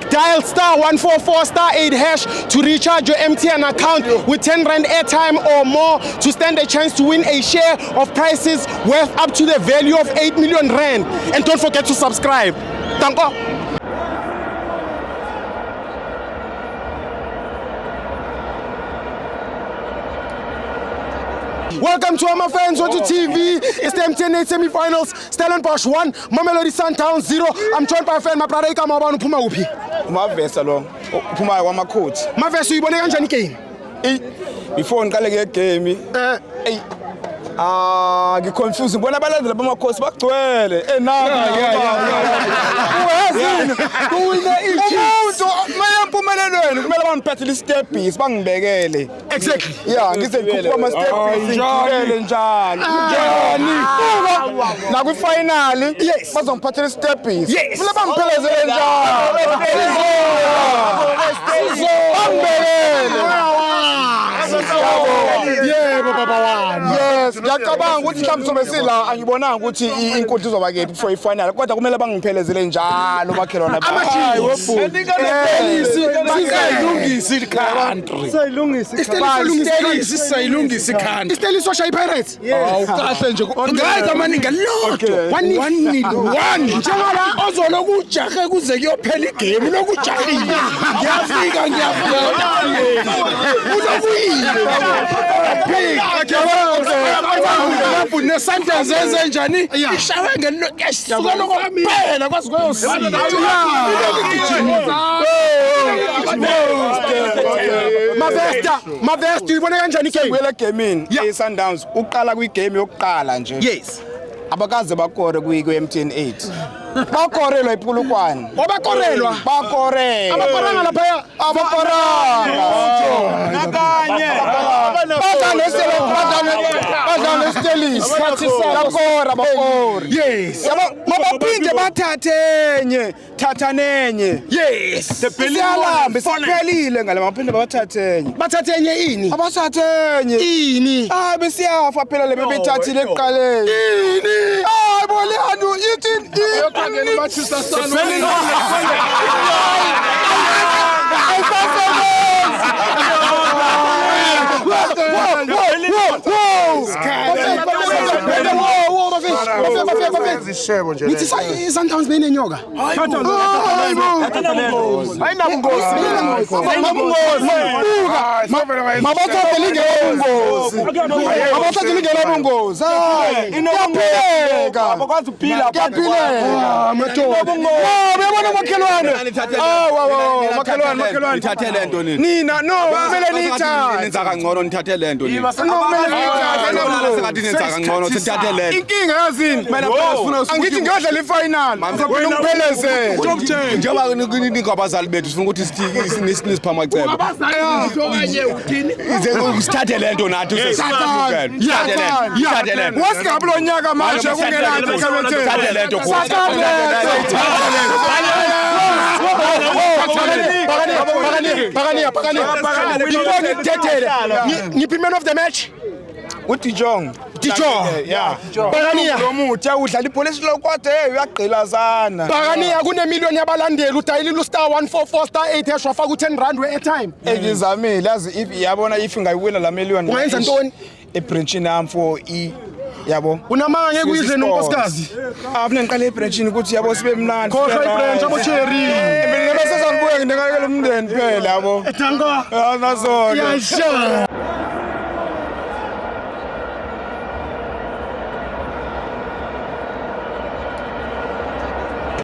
Dial *144*8# to recharge your MTN account with 10 Rand airtime or more to stand a chance to win a share of prizes worth up to the value of 8 million Rand. And don't forget to subscribe. Danko. Welcome to our fans on TV. It's the MTN 8 semi-finals. Stellenbosch 1, Mamelodi Sundowns 0. I'm joined by a friend, my brother Ikamabanu Puma Upi. Mavesa lo Puma wa coach. Mavesa uyibone kanjani game? Before ngikale ke game. Ngiconfuse ngibona abalandeli bamaKhosi bagcwele. Uwezini? Kuwina ichi. Umuntu mayempumelelweni kumele bangiphathele istepisi bangibekele. Exactly. Yeah, ngize ngikhupha ama stepisi ngibekele njalo. Njani? Na ku final bazongiphathela istepisi. Kumele bangiphelezele njalo. Yebo baba wami. Yes, ngiyacabanga ukuthi mhlawumbe sobesila angibonanga ukuthi inkundla izoba kephi before ifinal kodwa kumele bangiphelezele njalo makhelwana. Hayi webhu. Sayilungisa i-country. Sayilungisa i-country. Istelisi washaya i-Pirates. Awu kahle nje. Ngaza maninga lodwa. 1-1. Njengoba ozoloku ujahe kuze kuyophela igame lokujahile. Ngiyafika. Nesandla zenze njani ishawe ngesuka lokuphela kwazi kweyosini Mavesta uyibone kanjani game wele gaming eSundowns uqala kwi-game yokuqala nje yes abakaze bakore ku-MTN 8 bakorelwa iPulukwane obakorelwa abakoranga lapha nakanye badlale Stellis bakora yes mabaphinde thathanenye yes siyalambe siphelile ngale maphinde bathathenye ini abasathenye ini besiyafa phela le bebethathile ekuqaleni ini bolehanu yithi Manchester Sun Nithi Sundowns benenyoka abakwazi ukuphila makhelwane nithathe lento nini nina no kumele nithathe nenza kangcono nithathe lento nini sengathi nenza kangcono sithathe lento inkinga yazini angithi ngadla ifinal ngizokubona ukuphelezela njengoba ningabazali bethu sifuna ukuthi nisipha amacebo sithathe lento nathi sithathe lento wasingabe lo nyaka manje kungelaphi ekhemetheni sithathe lento Ngiphi man of the match uDijong yeah Bakania lomuthi udlala ibhola esilokwade uyagqilazana Bakania kunemiliyoni yabalandeli udayilile *144*8# wafaka u10 Rand we-airtime engizamile yazi if yabona if ngayiwina la million ungayenza ntoni ebranchini yami for yabo unamanga ngeke uyidle nonkosikazi afuna ngiqale ebranchini ukuthi yabo sibe mnandi khohlwa ibranch abo cherry mina bese sangibuya ngidengakele umndeni phela yabo Danko nazona yasha